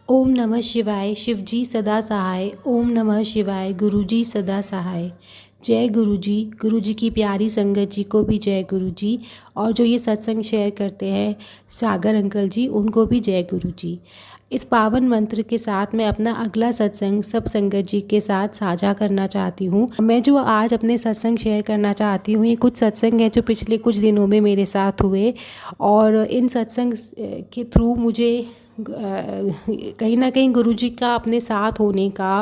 ओम नमः शिवाय। शिवजी सदा सहाय। ओम नमः शिवाय। गुरुजी सदा सहाय। जय गुरुजी। गुरुजी की प्यारी संगत जी को भी जय गुरुजी। और जो ये सत्संग शेयर करते हैं सागर अंकल जी, उनको भी जय गुरुजी। इस पावन मंत्र के साथ मैं अपना अगला सत्संग सब संगत जी के साथ साझा करना चाहती हूँ। मैं जो आज अपने सत्संग शेयर करना चाहती हूँ, ये कुछ सत्संग हैं जो पिछले कुछ दिनों में मेरे साथ हुए, और इन सत्संग के थ्रू मुझे कहीं ना कहीं गुरुजी का अपने साथ होने का,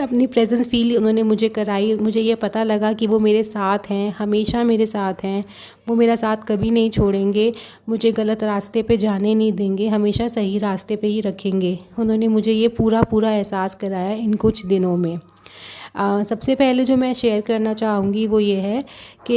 अपनी प्रेजेंस फील उन्होंने मुझे कराई। मुझे ये पता लगा कि वो मेरे साथ हैं, हमेशा मेरे साथ हैं। वो मेरा साथ कभी नहीं छोड़ेंगे, मुझे गलत रास्ते पे जाने नहीं देंगे, हमेशा सही रास्ते पे ही रखेंगे। उन्होंने मुझे ये पूरा पूरा एहसास कराया इन कुछ दिनों में। सबसे पहले जो मैं शेयर करना चाहूँगी वो ये है कि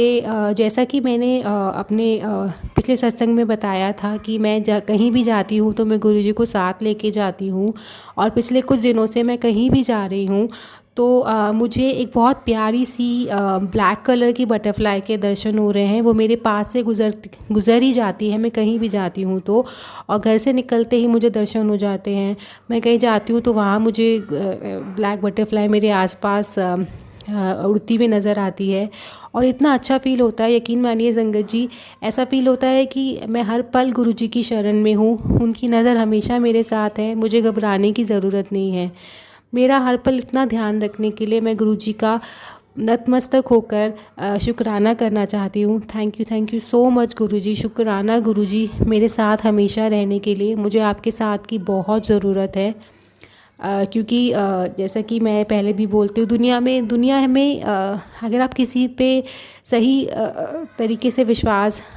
जैसा कि मैंने अपने पिछले सत्संग में बताया था कि मैं कहीं भी जाती हूँ तो मैं गुरुजी को साथ लेके जाती हूँ, और पिछले कुछ दिनों से मैं कहीं भी जा रही हूँ तो मुझे एक बहुत प्यारी सी ब्लैक कलर की बटरफ्लाई के दर्शन हो रहे हैं। वो मेरे पास से गुज़र ही जाती है, मैं कहीं भी जाती हूँ तो, और घर से निकलते ही मुझे दर्शन हो जाते हैं। मैं कहीं जाती हूँ तो वहाँ मुझे ब्लैक बटरफ्लाई मेरे आसपास उड़ती हुई नज़र आती है, और इतना अच्छा फ़ील होता है, यकीन मानिए संगत जी। ऐसा फ़ील होता है कि मैं हर पल गुरुजी की शरण में हूँ, उनकी नज़र हमेशा मेरे साथ है, मुझे घबराने की ज़रूरत नहीं है। मेरा हर पल इतना ध्यान रखने के लिए मैं गुरुजी का नतमस्तक होकर शुक्राना करना चाहती हूँ। थैंक यू सो मच गुरुजी। शुक्राना गुरुजी, मेरे साथ हमेशा रहने के लिए। मुझे आपके साथ की बहुत ज़रूरत है, क्योंकि जैसा कि मैं पहले भी बोलती हूँ, दुनिया में अगर आप किसी पे सही तरीके से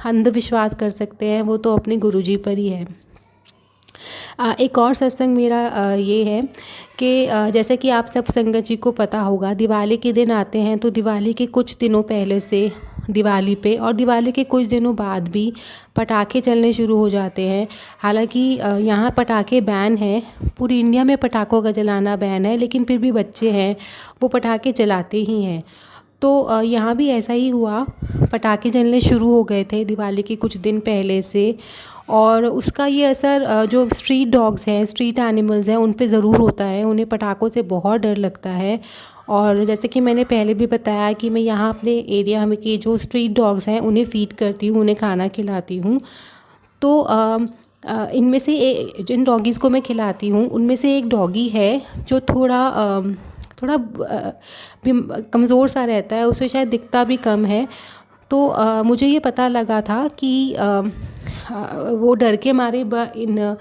अंधविश्वास कर सकते हैं, वो तो अपने गुरुजी पर ही है। एक और सत्संग मेरा ये है कि जैसे कि आप सब संगत जी को पता होगा, दिवाली के दिन आते हैं तो दिवाली के कुछ दिनों पहले से दिवाली पे और दिवाली के कुछ दिनों बाद भी पटाखे चलने शुरू हो जाते हैं। हालांकि यहाँ पटाखे बैन हैं, पूरी इंडिया में पटाखों का जलाना बैन है, लेकिन फिर भी बच्चे हैं वो पटाखे जलाते ही हैं। तो यहाँ भी ऐसा ही हुआ, पटाखे जलने शुरू हो गए थे दिवाली के कुछ दिन पहले से, और उसका ये असर जो स्ट्रीट डॉग्स हैं, स्ट्रीट एनिमल्स हैं, उन पे ज़रूर होता है। उन्हें पटाखों से बहुत डर लगता है। और जैसे कि मैंने पहले भी बताया कि मैं यहाँ अपने एरिया में के जो स्ट्रीट डॉग्स हैं उन्हें फ़ीड करती हूँ, उन्हें खाना खिलाती हूँ। तो इनमें से जिन डॉगीज़ को मैं खिलाती हूँ उनमें से एक डॉगी है जो थोड़ा कमज़ोर सा रहता है, उसे शायद दिखता भी कम है। तो मुझे ये पता लगा था कि वो डर के मारे इन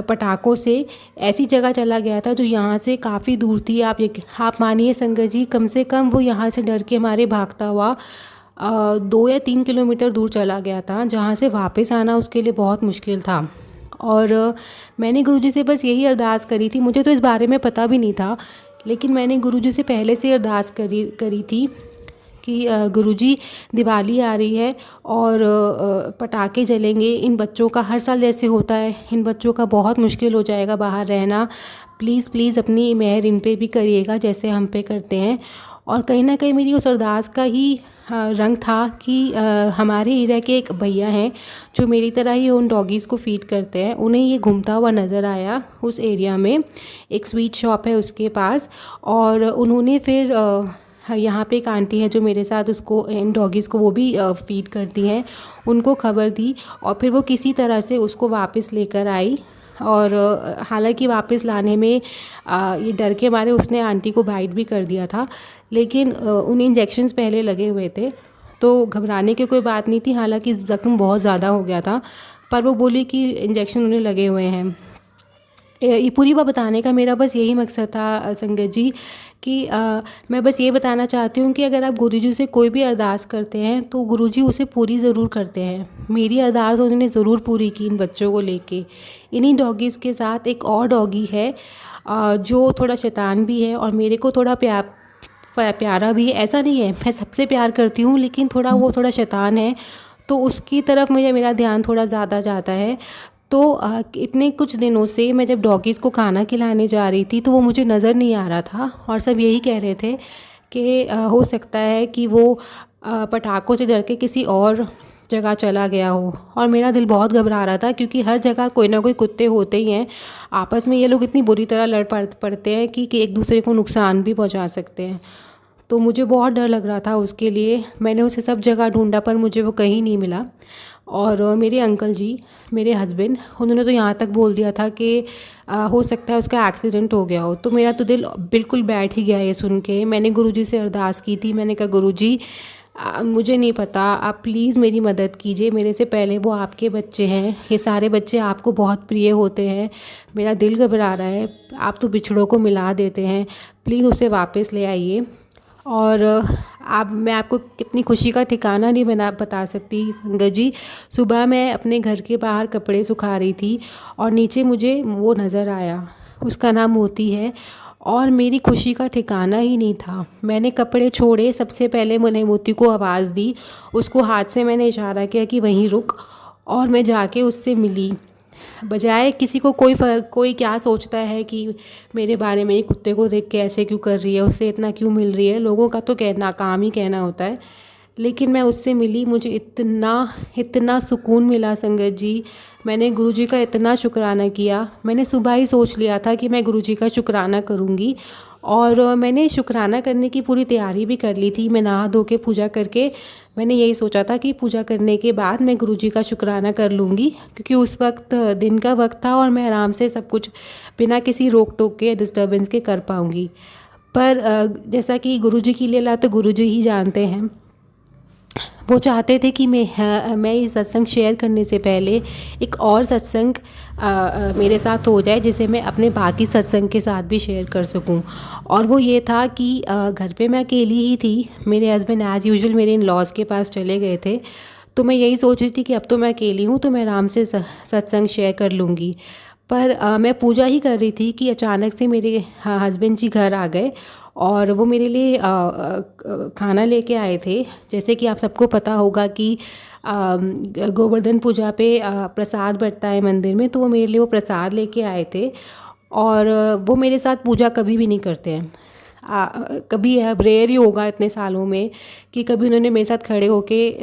पटाखों से ऐसी जगह चला गया था जो यहाँ से काफ़ी दूर थी। आप मानिए संगत जी, कम से कम वो यहाँ से डर के मारे भागता हुआ 2 या 3 किलोमीटर दूर चला गया था, जहाँ से वापस आना उसके लिए बहुत मुश्किल था। और मैंने गुरुजी से बस यही अरदास करी थी, मुझे तो इस बारे में पता भी नहीं था, लेकिन मैंने गुरुजी से पहले से अरदास करी थी कि गुरुजी, दिवाली आ रही है और पटाखे जलेंगे, इन बच्चों का हर साल जैसे होता है, इन बच्चों का बहुत मुश्किल हो जाएगा बाहर रहना। प्लीज़ अपनी मेहर इन पे भी करिएगा जैसे हम पे करते हैं। और कहीं ना कहीं मेरी उस अरदास का ही रंग था कि हमारे एरिया के एक भैया हैं जो मेरी तरह ही उन डॉगीज़ को फ़ीड करते हैं, उन्हें ये घूमता हुआ नज़र आया उस एरिया में। एक स्वीट शॉप है उसके पास, और उन्होंने फिर यहाँ पे एक आंटी है जो मेरे साथ उसको, इन डॉगीज़ को वो भी फ़ीड करती हैं, उनको खबर दी, और फिर वो किसी तरह से उसको वापस लेकर आई। और हालांकि वापस लाने में ये डर के मारे उसने आंटी को बाइट भी कर दिया था, लेकिन उन्हें इंजेक्शन्स पहले लगे हुए थे तो घबराने की कोई बात नहीं थी। हालांकि ज़ख्म बहुत ज़्यादा हो गया था, पर वो बोली कि इंजेक्शन उन्हें लगे हुए हैं। ये पूरी बात बताने का मेरा बस यही मकसद था संगत जी कि मैं बस ये बताना चाहती हूँ कि अगर आप गुरुजी से कोई भी अरदास करते हैं तो गुरुजी उसे पूरी ज़रूर करते हैं। मेरी अरदास उन्होंने ज़रूर पूरी की इन बच्चों को लेके। इन्हीं डॉगीज़ के साथ एक और डॉगी है जो थोड़ा शैतान भी है और मेरे को थोड़ा प्यारा भी है। ऐसा नहीं है, मैं सबसे प्यार करती हूँ, लेकिन वो थोड़ा शैतान है, तो उसकी तरफ मेरा ध्यान थोड़ा ज़्यादा जाता है। तो इतने कुछ दिनों से मैं जब डॉगीज़ को खाना खिलाने जा रही थी तो वो मुझे नज़र नहीं आ रहा था, और सब यही कह रहे थे कि हो सकता है कि वो पटाखों से डर के किसी और जगह चला गया हो। और मेरा दिल बहुत घबरा रहा था क्योंकि हर जगह कोई ना कोई कुत्ते होते ही हैं। आपस में ये लोग इतनी बुरी तरह लड़ पड़ते हैं कि एक दूसरे को नुकसान भी पहुंचा सकते हैं। तो मुझे बहुत डर लग रहा था उसके लिए। मैंने उसे सब जगह ढूंढा पर मुझे वो कहीं नहीं मिला। और मेरे अंकल जी, मेरे हस्बैंड, उन्होंने तो यहाँ तक बोल दिया था कि हो सकता है उसका एक्सीडेंट हो गया हो। तो मेरा तो दिल बिल्कुल बैठ ही गया ये सुन के। मैंने गुरुजी से अरदास की थी। मैंने कहा गुरुजी, मुझे नहीं पता, आप प्लीज़ मेरी मदद कीजिए। मेरे से पहले वो आपके बच्चे हैं, ये सारे बच्चे आपको बहुत प्रिय होते हैं। मेरा दिल घबरा रहा है, आप तो बिछड़ों को मिला देते हैं, प्लीज़ उसे वापस ले आइए। और मैं आपको कितनी खुशी का ठिकाना नहीं बता सकती संगत जी। सुबह मैं अपने घर के बाहर कपड़े सुखा रही थी और नीचे मुझे वो नज़र आया, उसका नाम मोती है। और मेरी खुशी का ठिकाना ही नहीं था। मैंने कपड़े छोड़े, सबसे पहले मैंने मोती को आवाज़ दी, उसको हाथ से मैंने इशारा किया कि वहीं रुक, और मैं जाके उससे मिली। बजाय किसी को कोई क्या सोचता है कि मेरे बारे में, कुत्ते को देख के ऐसे क्यों कर रही है, उससे इतना क्यों मिल रही है, लोगों का तो कहना काम ही कहना होता है। लेकिन मैं उससे मिली, मुझे इतना इतना सुकून मिला संगत जी। मैंने गुरुजी का इतना शुक्राना किया। मैंने सुबह ही सोच लिया था कि मैं गुरुजी का शुक्राना करूँगी और मैंने शुक्राना करने की पूरी तैयारी भी कर ली थी। मैं नहा धो के पूजा करके मैंने यही सोचा था कि पूजा करने के बाद मैं गुरुजी का शुक्राना कर लूँगी, क्योंकि उस वक्त दिन का वक्त था और मैं आराम से सब कुछ बिना किसी रोक टोक के, डिस्टर्बेंस के कर पाऊँगी। पर जैसा कि गुरुजी की लीला तो गुरुजी ही जानते हैं। वो चाहते थे कि मैं ये सत्संग शेयर करने से पहले एक और सत्संग मेरे साथ हो जाए, जिसे मैं अपने बाकी सत्संग के साथ भी शेयर कर सकूं। और वो ये था कि घर पे मैं अकेली ही थी। मेरे हस्बैंड एज़ यूजुअल मेरे इन लॉज के पास चले गए थे। तो मैं यही सोच रही थी कि अब तो मैं अकेली हूँ तो मैं आराम से सत्संग शेयर कर लूँगी। पर मैं पूजा ही कर रही थी कि अचानक से मेरे हस्बैंड जी घर आ गए और वो मेरे लिए खाना लेके आए थे। जैसे कि आप सबको पता होगा कि गोवर्धन पूजा पे प्रसाद बँटता है मंदिर में, तो वो मेरे लिए वो प्रसाद लेके आए थे। और वो मेरे साथ पूजा कभी भी नहीं करते हैं। कभी रेयर ही होगा इतने सालों में कि कभी उन्होंने मेरे साथ खड़े होके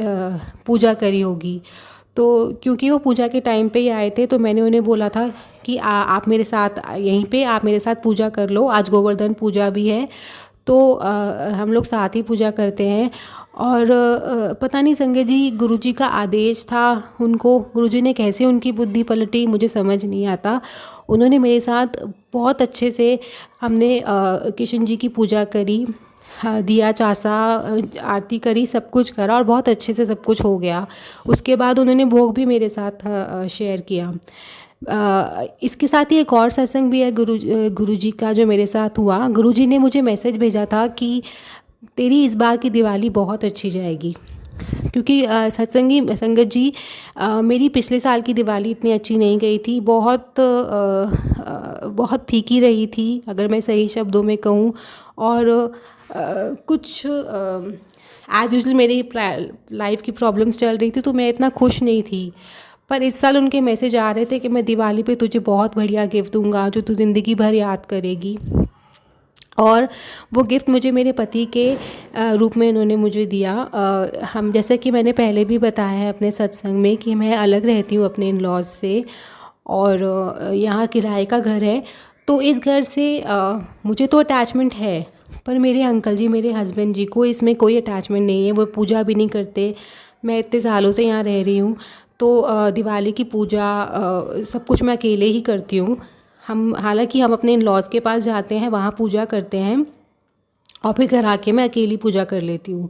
पूजा करी होगी। तो क्योंकि वो पूजा के टाइम पे ही आए थे तो मैंने उन्हें बोला था कि आप मेरे साथ यहीं पे आप मेरे साथ पूजा कर लो, आज गोवर्धन पूजा भी है तो हम लोग साथ ही पूजा करते हैं। और पता नहीं संगत जी, गुरुजी का आदेश था उनको, गुरुजी ने कैसे उनकी बुद्धि पलटी मुझे समझ नहीं आता। उन्होंने मेरे साथ बहुत अच्छे से हमने कृष्ण जी की पूजा करी, हाँ, दिया चासा, आरती करी, सब कुछ करा और बहुत अच्छे से सब कुछ हो गया। उसके बाद उन्होंने भोग भी मेरे साथ शेयर किया। इसके साथ ही एक और सत्संग भी है गुरुजी का जो मेरे साथ हुआ। गुरुजी ने मुझे मैसेज भेजा था कि तेरी इस बार की दिवाली बहुत अच्छी जाएगी, क्योंकि सत्संगी संगत जी, मेरी पिछले साल की दिवाली इतनी अच्छी नहीं गई थी, बहुत फीकी रही थी अगर मैं सही शब्दों में कहूँ। और कुछ एज़ यूजुअल मेरी लाइफ की प्रॉब्लम्स चल रही थी तो मैं इतना खुश नहीं थी। पर इस साल उनके मैसेज आ रहे थे कि मैं दिवाली पे तुझे बहुत बढ़िया गिफ्ट दूंगा जो तू ज़िंदगी भर याद करेगी। और वो गिफ्ट मुझे मेरे पति के रूप में उन्होंने मुझे दिया। हम, जैसे कि मैंने पहले भी बताया है अपने सत्संग में, कि मैं अलग रहती हूँ अपने इन लॉज से और यहाँ किराए का घर है। तो इस घर से मुझे तो अटैचमेंट है, पर मेरे अंकल जी, मेरे हस्बैंड जी को इसमें कोई अटैचमेंट नहीं है। वो पूजा भी नहीं करते। मैं इतने सालों से यहाँ रह रही हूँ तो दिवाली की पूजा सब कुछ मैं अकेले ही करती हूँ। हालांकि हम अपने इन लॉज के पास जाते हैं, वहाँ पूजा करते हैं और फिर घर आके मैं अकेली पूजा कर लेती हूँ।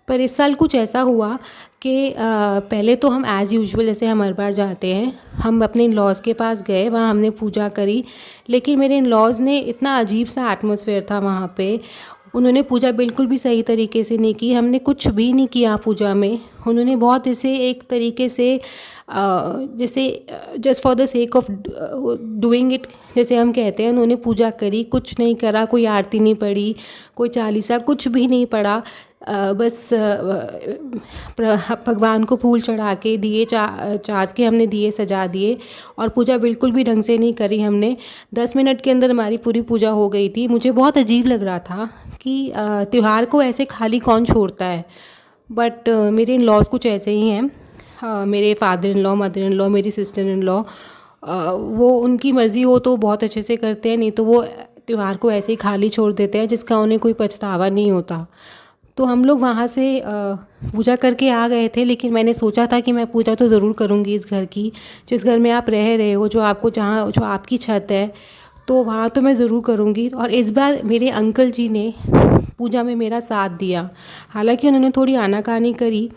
पर इस साल कुछ ऐसा हुआ कि पहले तो हम एज़ यूजुअल जैसे हम हर बार जाते हैं, हम अपने इन लॉज़ के पास गए, वहाँ हमने पूजा करी। लेकिन मेरे इन लॉज़ ने, इतना अजीब सा एटमॉस्फेयर था वहाँ पे, उन्होंने पूजा बिल्कुल भी सही तरीके से नहीं की। हमने कुछ भी नहीं किया पूजा में। उन्होंने बहुत इसे एक तरीके से जैसे just for the sake of doing it, जैसे हम कहते हैं, उन्होंने पूजा करी, कुछ नहीं करा, कोई आरती नहीं पढ़ी, कोई चालीसा, कुछ भी नहीं पढ़ा। बस भगवान को फूल चढ़ा के, दिए चास के हमने दिए सजा दिए और पूजा बिल्कुल भी ढंग से नहीं करी हमने। 10 मिनट के अंदर हमारी पूरी पूजा हो गई थी। मुझे बहुत अजीब लग रहा था कि त्यौहार को ऐसे खाली कौन छोड़ता है। बट मेरे इन लॉज कुछ ऐसे ही हैं। हाँ, मेरे father in law, mother in law, मेरी सिस्टर इन लॉ, वो उनकी मर्ज़ी हो तो बहुत अच्छे से करते हैं, नहीं तो वो त्यौहार को ऐसे ही खाली छोड़ देते हैं जिसका उन्हें कोई पछतावा नहीं होता। तो हम लोग वहाँ से पूजा करके आ गए थे, लेकिन मैंने सोचा था कि मैं पूजा तो ज़रूर करूँगी इस घर की, जिस घर में आप रह रहे हो, जो आपको जहाँ जो आपकी छत है, तो वहाँ तो मैं ज़रूर करूँगी। और इस बार मेरे अंकल जी ने पूजा में मेरा साथ दिया। हालांकि उन्होंने थोड़ी आनाकानी करी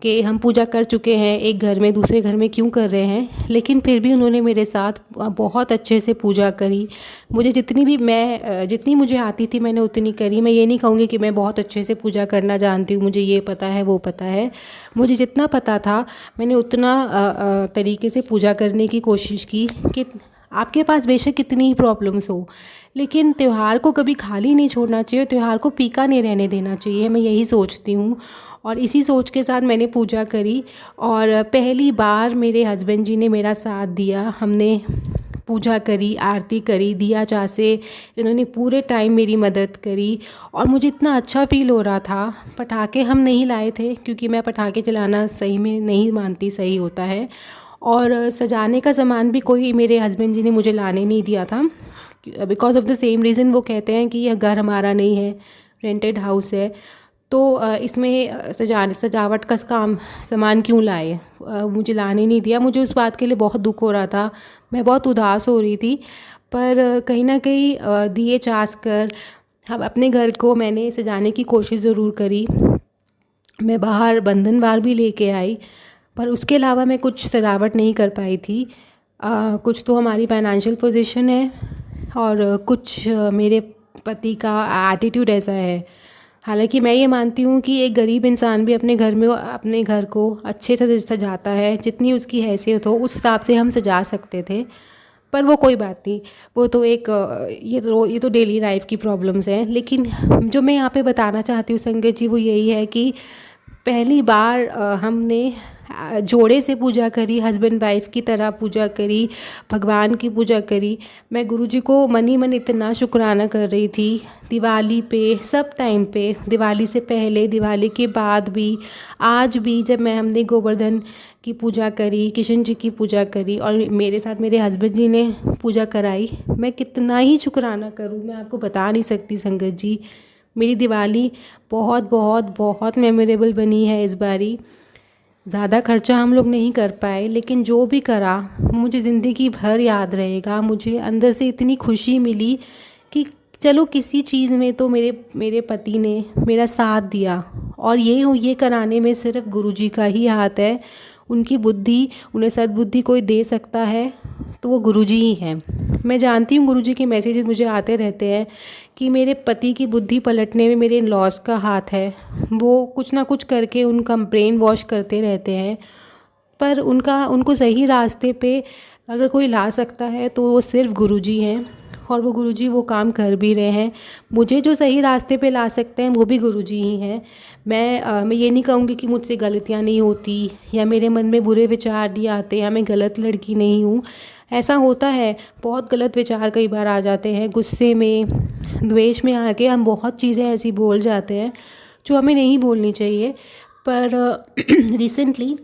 कि हम पूजा कर चुके हैं, एक घर में दूसरे घर में क्यों कर रहे हैं, लेकिन फिर भी उन्होंने मेरे साथ बहुत अच्छे से पूजा करी। मुझे जितनी मुझे आती थी मैंने उतनी करी। मैं ये नहीं कहूँगी कि मैं बहुत अच्छे से पूजा करना जानती हूँ, मुझे ये पता है वो पता है। मुझे जितना पता था मैंने उतना तरीके से पूजा करने की कोशिश की। कि आपके पास बेशक कितनी ही प्रॉब्लम्स हो, लेकिन त्यौहार को कभी खाली नहीं छोड़ना चाहिए, त्यौहार को फीका नहीं रहने देना चाहिए, मैं यही सोचती हूँ। और इसी सोच के साथ मैंने पूजा करी, और पहली बार मेरे हस्बैंड जी ने मेरा साथ दिया। हमने पूजा करी, आरती करी, दिया चासे, इन्होंने पूरे टाइम मेरी मदद करी, और मुझे इतना अच्छा फ़ील हो रहा था। पटाखे हम नहीं लाए थे क्योंकि मैं पटाखे चलाना सही में नहीं मानती सही होता है, और सजाने का सामान भी कोई मेरे हस्बैंड जी ने मुझे लाने नहीं दिया था, because of the same reason. वो कहते हैं कि यह घर हमारा नहीं है, रेंटेड हाउस है, तो इसमें सजावट का काम सामान क्यों लाए। मुझे लाने नहीं दिया। मुझे उस बात के लिए बहुत दुख हो रहा था, मैं बहुत उदास हो रही थी। पर कहीं ना कहीं दिए चास कर हम अपने घर को मैंने सजाने की कोशिश ज़रूर करी। मैं बाहर बंधन बार भी लेके आई, पर उसके अलावा मैं कुछ सजावट नहीं कर पाई थी। कुछ तो हमारी फाइनेंशियल पोजीशन है, और कुछ मेरे पति का एटीट्यूड ऐसा है। हालांकि मैं ये मानती हूँ कि एक गरीब इंसान भी अपने घर को अच्छे से सजाता है, जितनी उसकी हैसियत हो उस हिसाब से हम सजा सकते थे। पर वो कोई बात नहीं, वो तो एक ये तो डेली लाइफ की प्रॉब्लम्स हैं। लेकिन जो मैं यहाँ पे बताना चाहती हूँ संगत जी, वो यही है कि पहली बार हमने जोड़े से पूजा करी, हस्बैंड वाइफ की तरह पूजा करी, भगवान की पूजा करी। मैं गुरुजी को मन ही मन इतना शुक्राना कर रही थी, दिवाली पे, सब टाइम पे, दिवाली से पहले, दिवाली के बाद भी, आज भी जब हमने गोवर्धन की पूजा करी, किशन जी की पूजा करी, और मेरे साथ मेरे हस्बैंड जी ने पूजा कराई। मैं कितना ही शुक्राना करूँ, मैं आपको बता नहीं सकती संगत जी। मेरी दिवाली बहुत बहुत बहुत मेमोरेबल बनी है इस बारी। ज़्यादा खर्चा हम लोग नहीं कर पाए, लेकिन जो भी करा मुझे ज़िंदगी भर याद रहेगा। मुझे अंदर से इतनी खुशी मिली कि चलो किसी चीज़ में तो मेरे पति ने मेरा साथ दिया, और ये कराने में सिर्फ गुरुजी का ही हाथ है। उनकी बुद्धि, उन्हें सद्बुद्धि कोई दे सकता है तो वो गुरुजी ही हैं। मैं जानती हूँ गुरुजी के मैसेजेस मुझे आते रहते हैं कि मेरे पति की बुद्धि पलटने में मेरे लॉस का हाथ है। वो कुछ ना कुछ करके उनका ब्रेन वॉश करते रहते हैं, पर उनको सही रास्ते पे अगर कोई ला सकता है तो वो सिर्फ गुरुजी हैं, और वो गुरुजी वो काम कर भी रहे हैं। मुझे जो सही रास्ते पे ला सकते हैं वो भी गुरुजी ही हैं। मैं ये नहीं कहूँगी कि मुझसे गलतियाँ नहीं होती, या मेरे मन में बुरे विचार नहीं आते, या मैं गलत लड़की नहीं हूँ। ऐसा होता है, बहुत गलत विचार कई बार आ जाते हैं, गुस्से में, द्वेष में आके हम बहुत चीज़ें ऐसी बोल जाते हैं जो हमें नहीं बोलनी चाहिए। पर रिसेंटली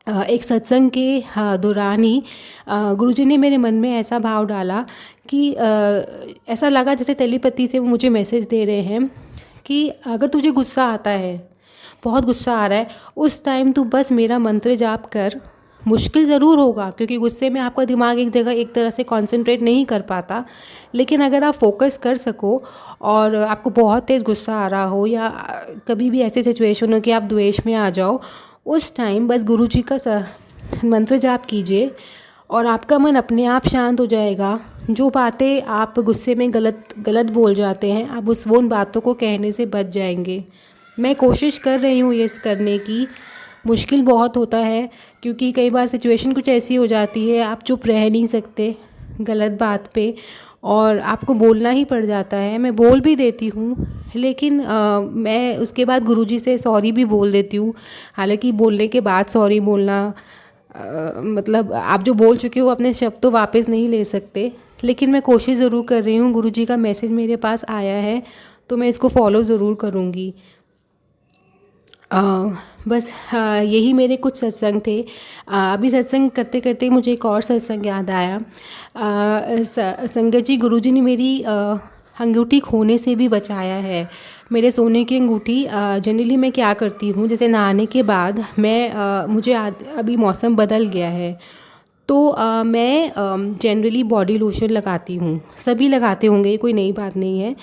एक सत्संग के दौरान ही गुरुजी ने मेरे मन में ऐसा भाव डाला कि ऐसा लगा जैसे टेलीपैथी से वो मुझे मैसेज दे रहे हैं कि अगर तुझे गुस्सा आता है, बहुत गुस्सा आ रहा है, उस टाइम तू बस मेरा मंत्र जाप कर। मुश्किल ज़रूर होगा क्योंकि गुस्से में आपका दिमाग एक जगह एक तरह से कंसंट्रेट नहीं कर पाता, लेकिन अगर आप फोकस कर सको और आपको बहुत तेज़ गुस्सा आ रहा हो, या कभी भी ऐसी सिचुएशन हो कि आप द्वेष में आ जाओ, उस टाइम बस गुरुजी का मंत्र जाप कीजिए और आपका मन अपने आप शांत हो जाएगा। जो बातें आप गुस्से में गलत बोल जाते हैं, आप उन बातों को कहने से बच जाएंगे। मैं कोशिश कर रही हूँ ये करने की। मुश्किल बहुत होता है क्योंकि कई बार सिचुएशन कुछ ऐसी हो जाती है, आप चुप रह नहीं सकते गलत बात पे, और आपको बोलना ही पड़ जाता है। मैं बोल भी देती हूँ, लेकिन मैं उसके बाद गुरुजी से सॉरी भी बोल देती हूँ। हालांकि बोलने के बाद सॉरी बोलना मतलब आप जो बोल चुके हो अपने शब्द तो वापस नहीं ले सकते, लेकिन मैं कोशिश ज़रूर कर रही हूँ। गुरुजी का मैसेज मेरे पास आया है तो मैं इसको फॉलो ज़रूर करूँगी। अ, बस यही मेरे कुछ सत्संग थे। अभी सत्संग करते करते मुझे एक और सत्संग याद आया। संगत जी, गुरुजी ने मेरी अंगूठी खोने से भी बचाया है। मेरे सोने की अंगूठी, जनरली मैं क्या करती हूँ, जैसे नहाने के बाद मैं अभी मौसम बदल गया है तो मैं जनरली बॉडी लोशन लगाती हूँ। सभी लगाते होंगे, कोई नई बात नहीं है।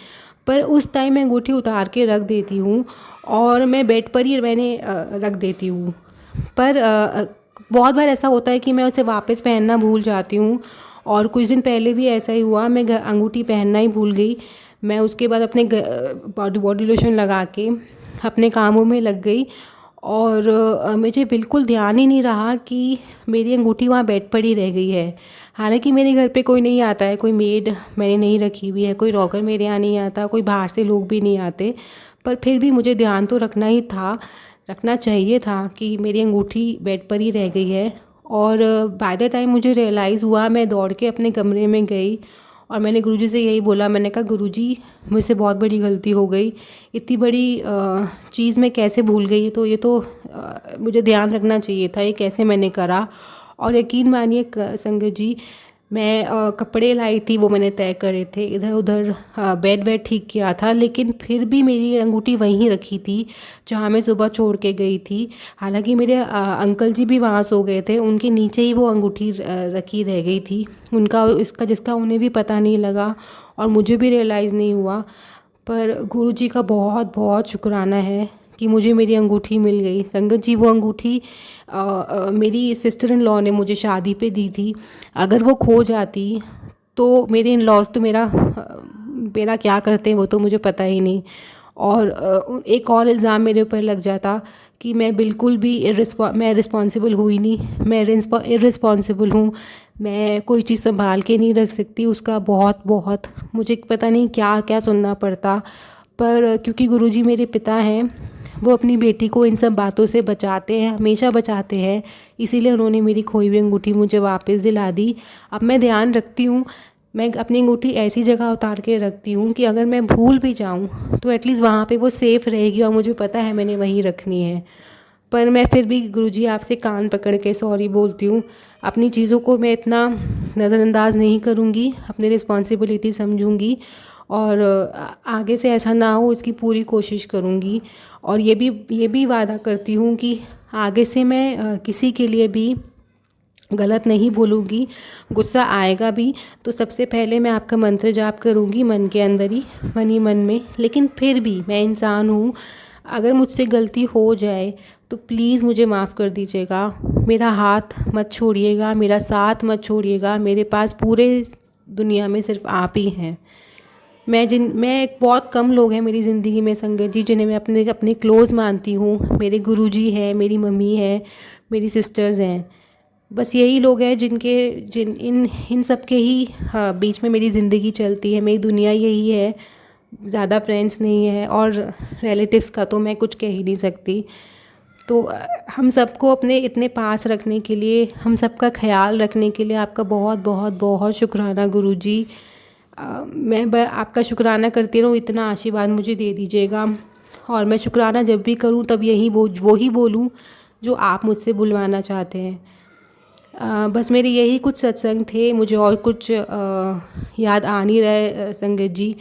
पर उस टाइम मैं अंगूठी उतार के रख देती हूँ और मैं बेड पर ही मैंने रख देती हूँ। पर बहुत बार ऐसा होता है कि मैं उसे वापस पहनना भूल जाती हूँ। और कुछ दिन पहले भी ऐसा ही हुआ, मैं अंगूठी पहनना ही भूल गई। मैं उसके बाद अपने बॉडी लोशन लगा के अपने कामों में लग गई और मुझे बिल्कुल ध्यान ही नहीं रहा कि मेरी अंगूठी वहाँ बेड पर ही रह गई है। हालांकि मेरे घर पे कोई नहीं आता है, कोई मेड मैंने नहीं रखी हुई है, कोई रॉकर मेरे यहाँ नहीं आता, कोई बाहर से लोग भी नहीं आते। पर फिर भी मुझे ध्यान तो रखना ही था, रखना चाहिए था कि मेरी अंगूठी बेड पर ही रह गई है। और बाय द टाइम मुझे रियलाइज़ हुआ, मैं दौड़ के अपने कमरे में गई और मैंने गुरुजी से यही बोला। मैंने कहा, गुरुजी मुझसे बहुत बड़ी गलती हो गई, इतनी बड़ी चीज़ मैं कैसे भूल गई, तो ये तो मुझे ध्यान रखना चाहिए था, ये कैसे मैंने करा। और यकीन मानिए संगत जी, मैं कपड़े लाई थी, वो मैंने तय करे थे, इधर उधर बेड वेड ठीक किया था, लेकिन फिर भी मेरी अंगूठी वहीं रखी थी जहाँ मैं सुबह छोड़ के गई थी। हालांकि मेरे अंकल जी भी वहाँ सो गए थे, उनके नीचे ही वो अंगूठी रखी रह गई थी। उनका इसका जिसका उन्हें भी पता नहीं लगा और मुझे भी रियलाइज़ नहीं हुआ। पर गुरुजी का बहुत बहुत शुक्राना है कि मुझे मेरी अंगूठी मिल गई। संगत जी, वो अंगूठी मेरी सिस्टर इन लॉ ने मुझे शादी पे दी थी। अगर वो खो जाती तो मेरे इन लॉज तो मेरा क्या करते हैं वो तो मुझे पता ही नहीं। और एक और इल्ज़ाम मेरे ऊपर लग जाता कि मैं बिल्कुल भी मैं रिस्पॉन्सिबल हुई नहीं, मैं इर्रिस्पॉन्सिबल हूँ, मैं कोई चीज़ संभाल के नहीं रख सकती। उसका बहुत बहुत मुझे पता नहीं क्या क्या सुनना पड़ता। पर क्योंकि गुरुजी मेरे पिता हैं, वो अपनी बेटी को इन सब बातों से बचाते हैं, हमेशा बचाते हैं, इसीलिए उन्होंने मेरी खोई हुई अंगूठी मुझे वापस दिला दी। अब मैं ध्यान रखती हूँ, मैं अपनी अंगूठी ऐसी जगह उतार के रखती हूँ कि अगर मैं भूल भी जाऊँ तो एटलीस्ट वहाँ पे वो सेफ़ रहेगी और मुझे पता है मैंने वहीं रखनी है। पर मैं फिर भी गुरुजी आपसे कान पकड़ के सॉरी बोलती हूँ। अपनी चीज़ों को मैं इतना नज़रअंदाज नहीं करूँगी, अपनी रिस्पॉन्सिबिलिटी समझूँगी और आगे से ऐसा ना हो इसकी पूरी कोशिश करूँगी। और ये भी वादा करती हूँ कि आगे से मैं किसी के लिए भी गलत नहीं बोलूँगी। गुस्सा आएगा भी तो सबसे पहले मैं आपका मंत्र जाप करूँगी मन के अंदर ही मन में। लेकिन फिर भी मैं इंसान हूँ, अगर मुझसे गलती हो जाए तो प्लीज़ मुझे माफ़ कर दीजिएगा। मेरा हाथ मत छोड़िएगा, मेरा साथ मत छोड़िएगा। मेरे पास पूरे दुनिया में सिर्फ आप ही हैं। मैं बहुत कम लोग हैं मेरी ज़िंदगी में संगत जी जिन्हें मैं अपने अपने क्लोज़ मानती हूँ। मेरे गुरुजी हैं, मेरी मम्मी है, मेरी सिस्टर्स हैं। बस यही लोग हैं जिन इन सब के ही बीच में मेरी ज़िंदगी चलती है, मेरी दुनिया यही है। ज़्यादा फ्रेंड्स नहीं है और रिलेटिव्स का तो मैं कुछ कह ही नहीं सकती। तो हम सबको अपने इतने पास रखने के लिए, हम सबका ख्याल रखने के लिए आपका बहुत बहुत बहुत शुक्राना गुरुजी। मैं आपका शुक्राना करती रहूँ, इतना आशीर्वाद मुझे दे दीजिएगा। और मैं शुक्राना जब भी करूँ तब वो ही बोलूँ जो आप मुझसे बुलवाना चाहते हैं। बस मेरे यही कुछ सत्संग थे, मुझे और कुछ याद आ नहीं रहा संगत जी।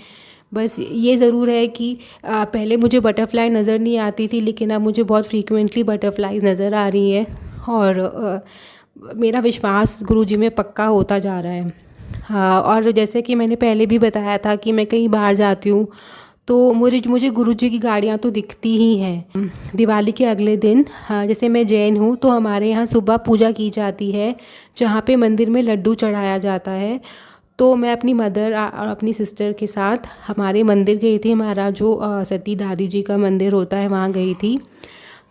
बस ये ज़रूर है कि पहले मुझे बटरफ्लाई नज़र नहीं आती थी, लेकिन अब मुझे बहुत फ्रीक्वेंटली बटरफ्लाईज नज़र आ रही हैं और मेरा विश्वास गुरुजी में पक्का होता जा रहा है। हाँ, और जैसे कि मैंने पहले भी बताया था कि मैं कहीं बाहर जाती हूँ तो मुझे गुरुजी की गाड़ियाँ तो दिखती ही हैं। दिवाली के अगले दिन, हाँ, जैसे मैं जैन हूँ तो हमारे यहाँ सुबह पूजा की जाती है जहाँ पे मंदिर में लड्डू चढ़ाया जाता है। तो मैं अपनी मदर और अपनी सिस्टर के साथ हमारे मंदिर गई थी, हमारा जो सती दादी जी का मंदिर होता है वहाँ गई थी।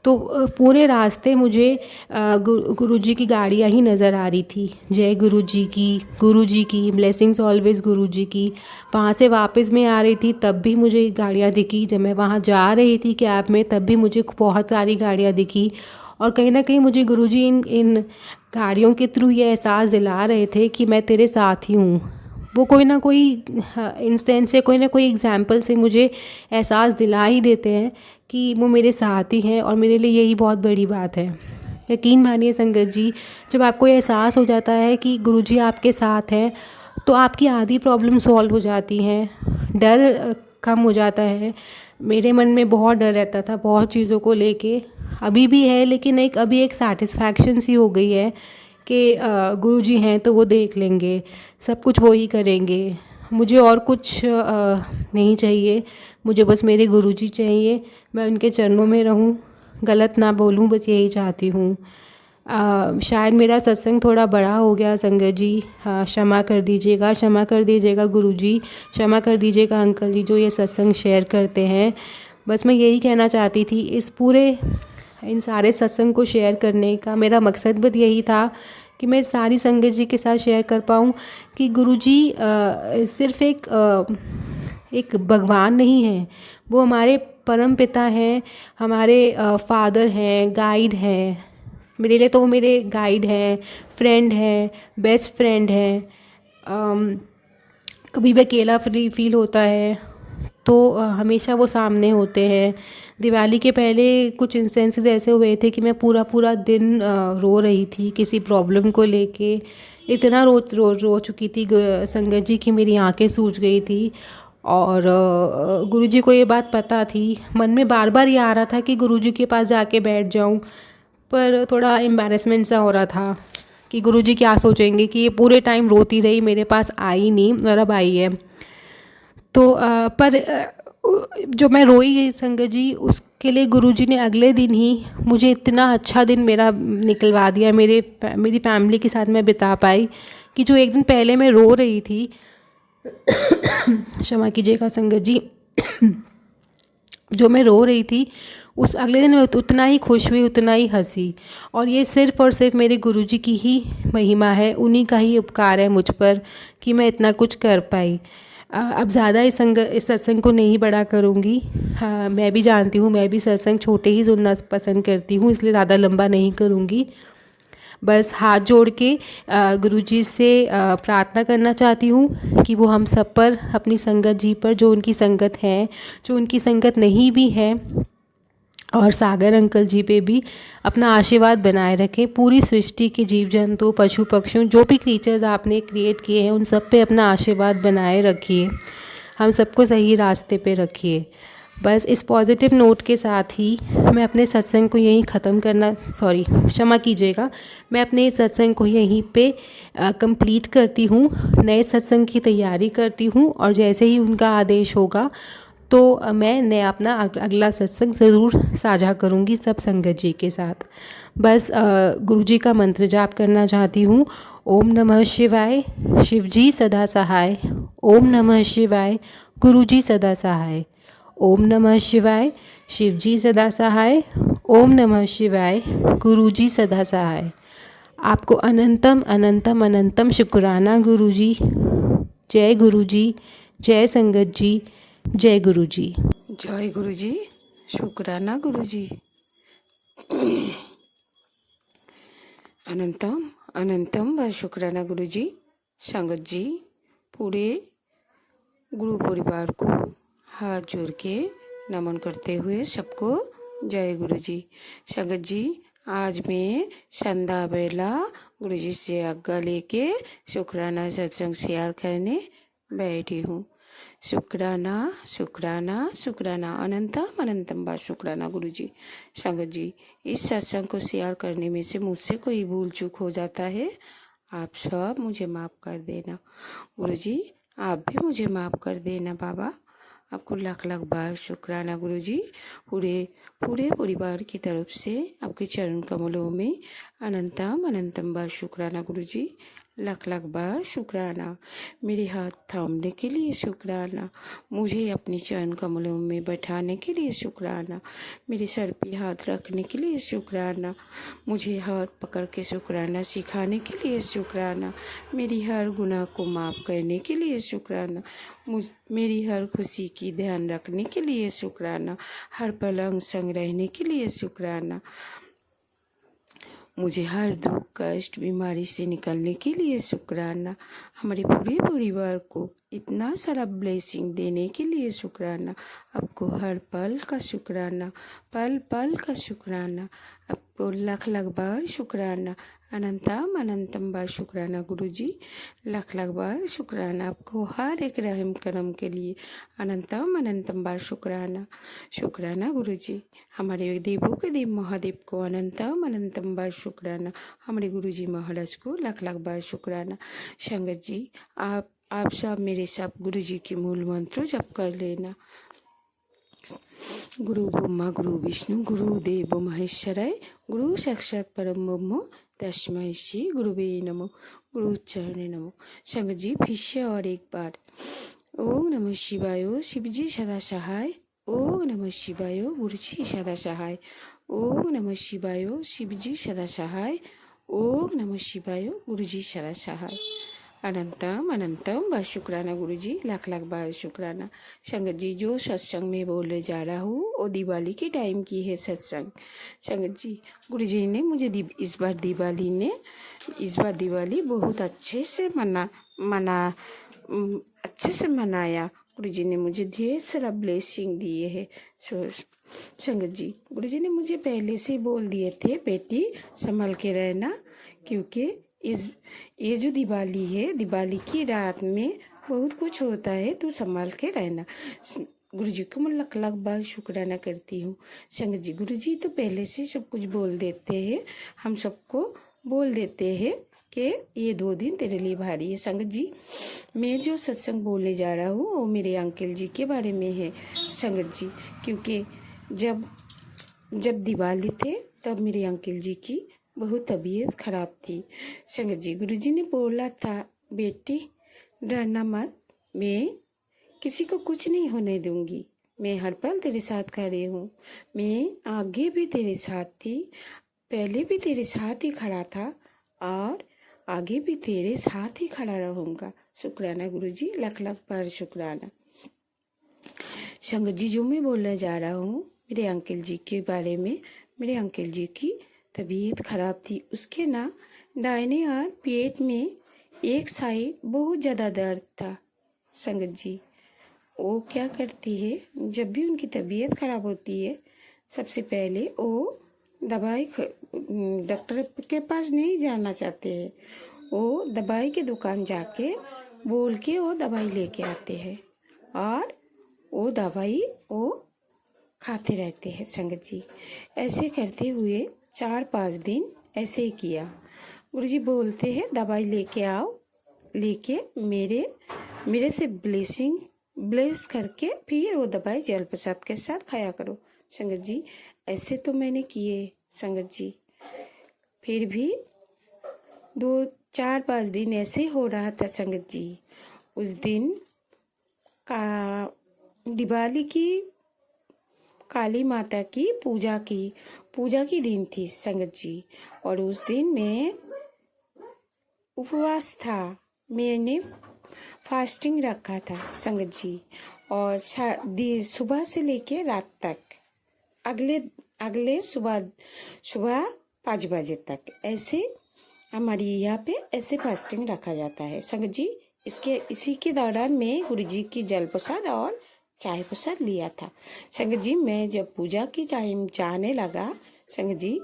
तो पूरे रास्ते मुझे गुरुजी की गाड़ियाँ ही नज़र आ रही थी। जय गुरुजी की ब्लेसिंग्स ऑलवेज गुरुजी की। वहाँ से वापस मैं आ रही थी तब भी मुझे गाड़ियाँ दिखी, जब मैं वहाँ जा रही थी कैब में तब भी मुझे बहुत सारी गाड़ियाँ दिखी। और कहीं ना कहीं मुझे गुरुजी इन गाड़ियों के थ्रू ये एहसास दिला रहे थे कि मैं तेरे साथ ही हूँ। वो कोई ना कोई इंस्टेंस से, कोई ना कोई एग्जाम्पल से मुझे एहसास दिला ही देते हैं कि वो मेरे साथ ही हैं, और मेरे लिए यही बहुत बड़ी बात है। यकीन मानिए संगत जी, जब आपको एहसास हो जाता है कि गुरुजी आपके साथ हैं, तो आपकी आधी प्रॉब्लम सॉल्व हो जाती हैं, डर कम हो जाता है। मेरे मन में बहुत डर रहता था बहुत चीज़ों को लेके, अभी भी है, लेकिन अभी एक सैटिस्फैक्शन सी हो गई है कि गुरुजी हैं तो वो देख लेंगे, सब कुछ वो ही करेंगे, मुझे और कुछ नहीं चाहिए, मुझे बस मेरे गुरुजी चाहिए, मैं उनके चरणों में रहूं, गलत ना बोलूं, बस यही चाहती हूँ। शायद मेरा सत्संग थोड़ा बड़ा हो गया संगत जी, क्षमा कर दीजिएगा, क्षमा कर दीजिएगा गुरुजी, क्षमा कर दीजिएगा अंकल जी जो ये सत्संग शेयर करते हैं। बस मैं यही कहना चाहती थी, इन सारे सत्संग को शेयर करने का मेरा मकसद बस यही था कि मैं सारी संगत जी के साथ शेयर कर पाऊँ कि गुरुजी सिर्फ़ एक भगवान नहीं हैं, वो हमारे परम पिता हैं, हमारे फादर हैं, गाइड हैं। मेरे लिए तो वो मेरे गाइड हैं, फ्रेंड हैं, बेस्ट फ्रेंड हैं। कभी भी अकेला फील होता है तो हमेशा वो सामने होते हैं। दिवाली के पहले कुछ इंस्टेंसेस ऐसे हुए थे कि मैं पूरा पूरा दिन रो रही थी किसी प्रॉब्लम को लेके, इतना रो चुकी थी संगत जी कि मेरी आंखें सूज गई थी। और गुरुजी को ये बात पता थी, मन में बार बार ये आ रहा था कि गुरुजी के पास जाके बैठ जाऊं, पर थोड़ा एम्बैरेसमेंट सा हो रहा था कि गुरुजी क्या सोचेंगे कि ये पूरे टाइम रोती रही, मेरे पास आई नहीं और अब आई है। तो पर जो मैं रोई गई संगत जी, उसके लिए गुरुजी ने अगले दिन ही मुझे इतना अच्छा दिन मेरा निकलवा दिया, मेरी फैमिली के साथ मैं बिता पाई कि जो एक दिन पहले मैं रो रही थी, क्षमा कीजिएगा संगत जी, जो मैं रो रही थी उस अगले दिन मैं उतना ही खुश हुई, उतना ही हंसी। और ये सिर्फ़ और सिर्फ मेरे गुरुजी की ही महिमा है, उन्हीं का ही उपकार है मुझ पर कि मैं इतना कुछ कर पाई। अब ज़्यादा इस सत्संग को नहीं बड़ा करूँगी। हाँ, मैं भी जानती हूँ, मैं भी सत्संग छोटे ही सुनना पसंद करती हूँ, इसलिए ज़्यादा लंबा नहीं करूँगी। बस हाथ जोड़ के गुरुजी से प्रार्थना करना चाहती हूँ कि वो हम सब पर, अपनी संगत जी पर, जो उनकी संगत है, जो उनकी संगत नहीं भी है, और सागर अंकल जी पे भी अपना आशीर्वाद बनाए रखें। पूरी सृष्टि के जीव जंतु, पशु पक्षियों, जो भी क्रिएचर्स आपने क्रिएट किए हैं, उन सब पे अपना आशीर्वाद बनाए रखिए, हम सबको सही रास्ते पे रखिए। बस इस पॉजिटिव नोट के साथ ही मैं अपने सत्संग को यहीं ख़त्म करना, क्षमा कीजिएगा, मैं अपने सत्संग को यहीं पे कंप्लीट करती हूँ। नए सत्संग की तैयारी करती हूँ, और जैसे ही उनका आदेश होगा तो मैं नया अपना अगला सत्संग ज़रूर साझा करूँगी सब संगत जी के साथ। बस गुरुजी का मंत्र जाप करना चाहती हूँ। ओम नमः शिवाय, शिवजी सदा सहाय। ओम नमः शिवाय, गुरुजी सदा सहाय। ओम नमः शिवाय, शिवजी सदा सहाय। ओम नमः शिवाय, गुरुजी सदा सहाय। आपको अनंतम अनंतम अनंतम शुक्राना गुरुजी। जय गुरुजी, जय संगत जी, जय गुरुजी। जय गुरुजी, शुक्राना गुरुजी। अनंतम अनंतम व शुक्राना गुरुजी। संगत जी, पूरे गुरु परिवार को हाथ जोड़ के नमन करते हुए सबको जय गुरुजी। संगत जी, आज मैं संध्या बेला गुरुजी से आज्ञा लेके शुक्राना सत्संग शेयर करने बैठी हूँ। शुक्राना शुक्राना शुक्राना, अनंतम अनंतम बार शुक्राना गुरुजी। संगत जी, इस सत्संग को शेयर करने में से मुझसे कोई भूल चूक हो जाता है, आप सब मुझे माफ़ कर देना गुरुजी, आप भी मुझे माफ़ कर देना बाबा। आपको लाख लाख बार शुक्राना गुरुजी। पूरे परिवार की तरफ से आपके चरण कमलों में अनंतम अनंतम बार शुक्राना गुरुजी। लाख लाख बार शुक्राना। मेरे हाथ थामने के लिए शुक्राना, मुझे अपनी चरण कमलों में बैठाने के लिए शुक्राना, मेरे सर पे हाथ रखने के लिए शुक्राना, मुझे हाथ पकड़ के शुक्राना सिखाने के लिए शुक्राना, मेरी हर गुनाह को माफ़ करने के लिए शुक्राना, मेरी हर खुशी की ध्यान रखने के लिए शुक्राना, हर पल अंग संग रहने के लिए शुक्राना, मुझे हर दुख कष्ट बीमारी से निकलने के लिए शुक्राना। हमारे पूरे परिवार को इतना सारा ब्लेसिंग देने के लिए शुक्राना। आपको हर पल का शुक्राना, पल पल का शुक्राना। आपको लाख लाख बार शुक्राना, अनंतम अनंतम बार शुक्राना गुरुजी। लाख लाख बार शुक्राना आपको हर एक रहम करम के लिए, अनंतम अनंतम बार शुक्राना। शुक्राना गुरुजी। हमारे देवों के देव महादेव को अनंतम अनंतम बार शुक्राना। हमारे गुरुजी महाराज को लाख लाख बार शुक्राना। संगत जी, आप सब मेरे सब गुरुजी के मूल मंत्र जप कर लेना। गुरु ब्रह्मा गुरु विष्णु गुरुदेव महेश्वराय, गुरु साक्षात परम ब्रह्म तस्मै श्री गुरुवे नमो, गुरु चरणे नमो। संगत जी, फिर से और एक बार ओम नमः शिवाय, शिवजी सदा सहाय। ओम नमः शिवाय, गुरुजी सदा सहाय। ओम नमः शिवाय, शिवजी सदा सहाय। ओम नमः शिवाय, गुरुजी सदा सहाय। अनंतम अनंतम बार शुक्राना गुरुजी, लाख लाख बार शुक्राना। संगत जी, जो सत्संग में बोलने जा रहा हूँ वो दिवाली के टाइम की है सत्संग। संगत जी, गुरुजी ने मुझे इस बार दिवाली बहुत अच्छे से मनाया। गुरुजी ने मुझे ढेर सारा ब्लेसिंग दिए है। संगत जी, गुरुजी ने मुझे पहले से बोल दिए थे, बेटी संभल के रहना, क्योंकि ये जो दिवाली है, दिवाली की रात में बहुत कुछ होता है, तू संभाल के रहना। गुरुजी को मैं लाख लाख बार शुक्राना करती हूँ। संगत जी, गुरुजी तो पहले से सब कुछ बोल देते हैं, हम सबको बोल देते हैं कि ये 2 दिन तेरे लिए भारी है। संगत जी, मैं जो सत्संग बोलने जा रहा हूँ वो मेरे अंकल जी के बारे में है। संगत जी, क्योंकि जब दिवाली थे तब मेरे अंकल जी की बहुत तबीयत खराब थी। संगत जी, गुरुजी ने बोला था, बेटी डरना मत, मैं किसी को कुछ नहीं होने दूंगी, मैं हर पल तेरे साथ खड़ी हूँ। मैं आगे भी तेरे साथ थी, पहले भी तेरे साथ ही खड़ा था और आगे भी तेरे साथ ही खड़ा रहूँगा। शुक्राना गुरुजी, लाख लाख बार शुक्राना। संगत जी, जो मैं बोलने जा रहा हूँ मेरे अंकल जी के बारे में, मेरे अंकल जी की तबीयत खराब थी। उसके ना दाहिने और पेट में एक साइड बहुत ज़्यादा दर्द था। संगत जी, वो क्या करती है, जब भी उनकी तबीयत खराब होती है, सबसे पहले वो दवाई डॉक्टर के पास नहीं जाना चाहते हैं, वो दवाई के दुकान जाके बोल के वो दवाई लेके आते हैं और वो दवाई वो खाते रहते हैं। संगत जी, ऐसे करते हुए 4-5 दिन ऐसे ही किया। गुरुजी बोलते हैं, दवाई लेके आओ, लेके मेरे से ब्लेस करके फिर वो दवाई जल प्रसाद के साथ खाया करो। संगत जी, ऐसे तो मैंने किए। संगत जी, फिर भी 2-4-5 दिन ऐसे हो रहा था। संगत जी, उस दिन का दिवाली की काली माता की पूजा की दिन थी। संगत जी, और उस दिन मैं उपवास था, मैंने फास्टिंग रखा था। संगत जी, और सुबह से लेके रात तक, अगले सुबह 5 बजे तक ऐसे हमारी यहाँ पे ऐसे फास्टिंग रखा जाता है। संगत जी, इसी के दौरान मैं गुरुजी की जल प्रसाद और चाय प्रसाद लिया था। संगत जी, मैं जब पूजा की टाइम जाने लगा, संगत जी,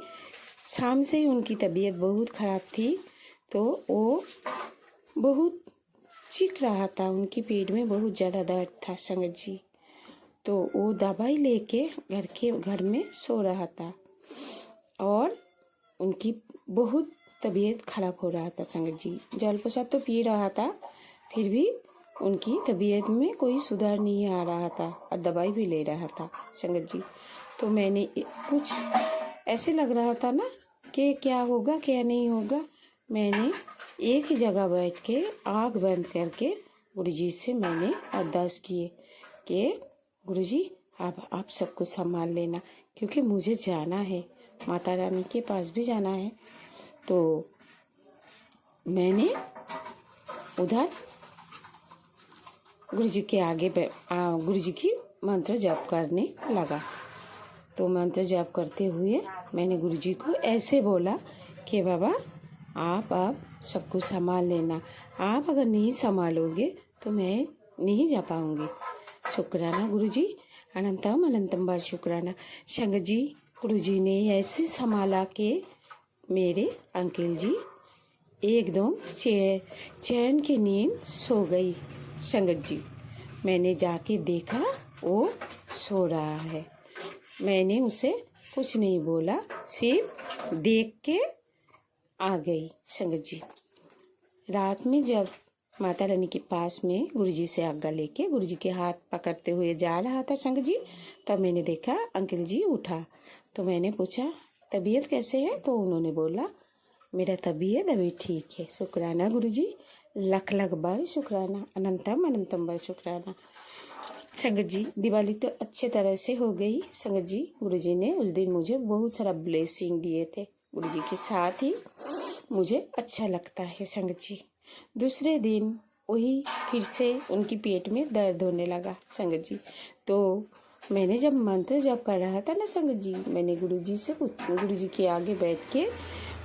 शाम से ही उनकी तबीयत बहुत ख़राब थी, तो वो बहुत चीख रहा था, उनकी पेट में बहुत ज़्यादा दर्द था। संगत जी, तो वो दवाई लेके घर में सो रहा था और उनकी बहुत तबीयत खराब हो रहा था। संगत जी, जल प्रसाद तो पी रहा था, फिर भी उनकी तबीयत में कोई सुधार नहीं आ रहा था और दवाई भी ले रहा था। संगत जी, तो मैंने कुछ ऐसे लग रहा था ना कि क्या होगा क्या नहीं होगा, मैंने एक ही जगह बैठ के आँख बंद करके गुरुजी से मैंने अरदास किए कि गुरुजी आप सबको संभाल लेना, क्योंकि मुझे जाना है, माता रानी के पास भी जाना है। तो मैंने उधर गुरुजी के आगे गुरुजी की मंत्र जप करने लगा। तो मंत्र जप करते हुए मैंने गुरुजी को ऐसे बोला कि बाबा आप सब कुछ संभाल लेना, आप अगर नहीं संभालोगे तो मैं नहीं जा पाऊँगी। शुक्राना गुरुजी, अनंतम अनंतम बार शुक्राना। संगत जी, गुरुजी ने ऐसे संभाला कि मेरे अंकल जी एकदम चैन की नींद सो गई। संगत जी, मैंने जाके देखा वो सो रहा है। मैंने उसे कुछ नहीं बोला, सिर्फ देख के आ गई। संगत जी, रात में जब माता रानी के पास में गुरुजी से आज्ञा लेके गुरुजी के हाथ पकड़ते हुए जा रहा था संगत जी, तब मैंने देखा अंकल जी उठा। तो मैंने पूछा तबीयत कैसे है? तो उन्होंने बोला मेरा तबीयत अभी ठीक है। शुक्राना गुरुजी, लख लख बार शुक्राना, अनंतम अनंतम बार शुक्राना। संगत जी, दिवाली तो अच्छे तरह से हो गई। संगत जी, गुरुजी ने उस दिन मुझे बहुत सारा ब्लेसिंग दिए थे। गुरुजी के साथ ही मुझे अच्छा लगता है। संगत जी, दूसरे दिन वही फिर से उनकी पेट में दर्द होने लगा। संगत जी, तो मैंने जब मंत्र जप कर रहा था ना संगत जी, मैंने गुरुजी से गुरुजी के आगे बैठ के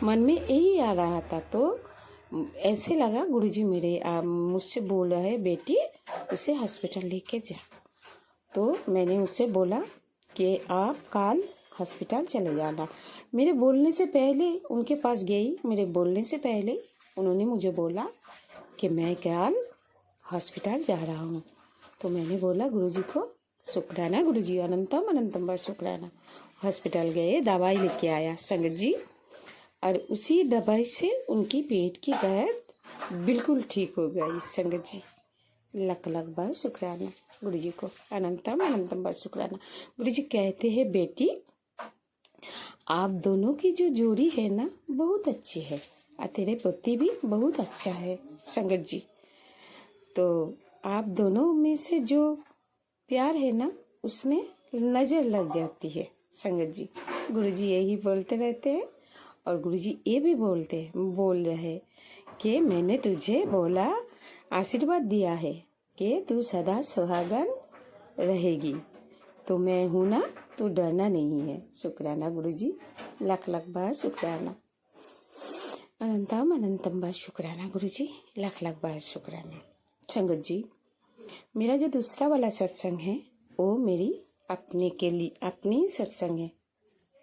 मन में यही आ रहा था। तो ऐसे लगा गुरुजी मुझसे बोल रहा है बेटी उसे हॉस्पिटल लेके जा। तो मैंने उससे बोला कि आप कल हॉस्पिटल चले जाना। मेरे बोलने से पहले उनके पास गई, मेरे बोलने से पहले उन्होंने मुझे बोला कि मैं कल हॉस्पिटल जा रहा हूँ। तो मैंने बोला गुरुजी को शुक्राना गुरुजी, अनंतम अनंतम बार शुक्राना। हॉस्पिटल गए, दवाई लेके आया संगत जी, और उसी दवाई से उनकी पेट की दर्द बिल्कुल ठीक हो गई। संगत जी, लख लख बार शुक्राना गुरुजी को, अनंतम अनंतम बार शुक्राना। गुरुजी कहते हैं बेटी आप दोनों की जो जोड़ी है ना बहुत अच्छी है, और तेरे पति भी बहुत अच्छा है। संगत जी, तो आप दोनों में से जो प्यार है ना उसमें नज़र लग जाती है। संगत जी, गुरुजी यही बोलते रहते हैं, और गुरुजी ये भी बोल रहे कि मैंने तुझे बोला आशीर्वाद दिया है कि तू सदा सुहागन रहेगी, तो मैं हूँ ना, तू डरना नहीं है। शुक्राना गुरुजी, लख लख बार शुक्राना, अनंतम अनंतम बार शुक्राना गुरुजी, लख लख बार शुक्राना। संगत जी, मेरा जो दूसरा वाला सत्संग है वो मेरी अपनी सत्संग है।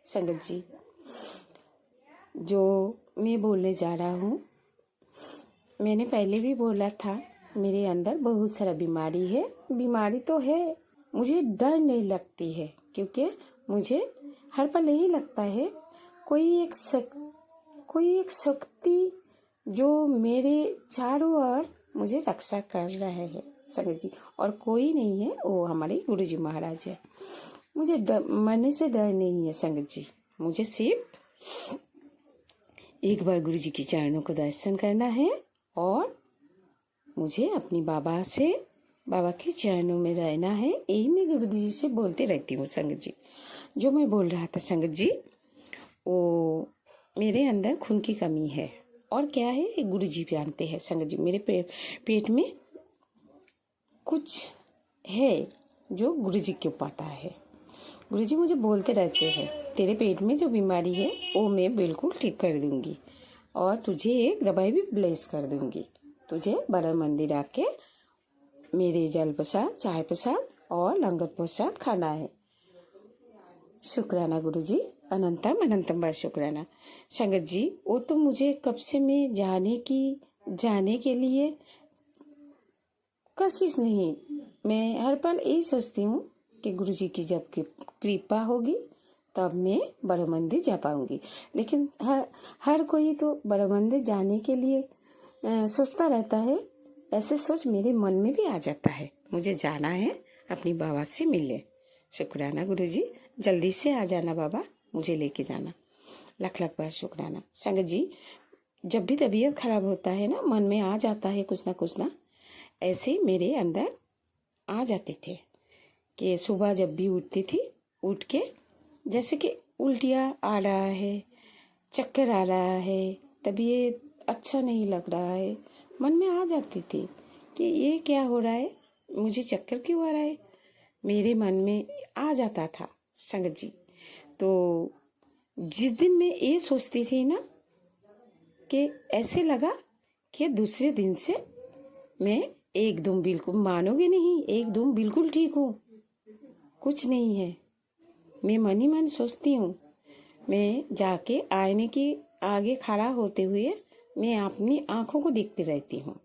संगत जी, जो मैं बोलने जा रहा हूँ, मैंने पहले भी बोला था मेरे अंदर बहुत सारा बीमारी है। बीमारी तो है, मुझे डर नहीं लगती है, क्योंकि मुझे हर पल यही लगता है कोई एक शक्ति जो मेरे चारों ओर मुझे रक्षा कर रहा है। संगत जी, और कोई नहीं है, वो हमारे गुरुजी महाराज है। मुझे मरने से डर नहीं है संगत जी, मुझे सिर्फ एक बार गुरुजी के चरणों को दर्शन करना है, और मुझे अपनी बाबा के चरणों में रहना है। यही मैं गुरुजी से बोलते रहती हूँ। संगत जी, जो मैं बोल रहा था संगत जी, वो मेरे अंदर खून की कमी है, और क्या है गुरुजी जानते हैं। संगत जी, मेरे पेट में कुछ है जो गुरुजी को पता है। गुरुजी मुझे बोलते रहते हैं तेरे पेट में जो बीमारी है वो मैं बिल्कुल ठीक कर दूंगी, और तुझे एक दवाई भी ब्लेस कर दूंगी। तुझे बड़ा मंदिर आके मेरे जल प्रसाद, चाय प्रसाद और लंगर प्रसाद खाना है। शुक्राना गुरुजी, अनंतम अनंतम बार शुक्राना। संगत जी, वो तो मुझे कब से मैं जाने के लिए कोशिश नहीं, मैं हर पल यही सोचती हूँ कि गुरुजी की जब कृपा होगी तब मैं बड़ा मंदिर जा पाऊंगी। लेकिन हर कोई तो बड़ा मंदिर जाने के लिए सोचता रहता है। ऐसे सोच मेरे मन में भी आ जाता है, मुझे जाना है अपनी बाबा से मिलने। शुक्राना गुरुजी, जल्दी से आ जाना बाबा, मुझे लेके जाना। लख लख बार शुक्राना। संगत जी, जब भी तबीयत खराब होता है ना, मन में आ जाता है कुछ ना, ऐसे मेरे अंदर आ जाते थे कि सुबह जब भी उठती थी, उठ के जैसे कि उल्टियाँ आ रहा है, चक्कर आ रहा है, तबीयत अच्छा नहीं लग रहा है, मन में आ जाती थी कि ये क्या हो रहा है, मुझे चक्कर क्यों आ रहा है, मेरे मन में आ जाता था। संगत जी, तो जिस दिन मैं ये सोचती थी ना, कि ऐसे लगा कि दूसरे दिन से मैं एकदम बिल्कुल, मानोगे नहीं, एकदम बिल्कुल ठीक हूँ, कुछ नहीं है। मैं मन ही मन सोचती हूँ, मैं जाके आईने के आगे खड़ा होते हुए मैं अपनी आंखों को देखती रहती हूँ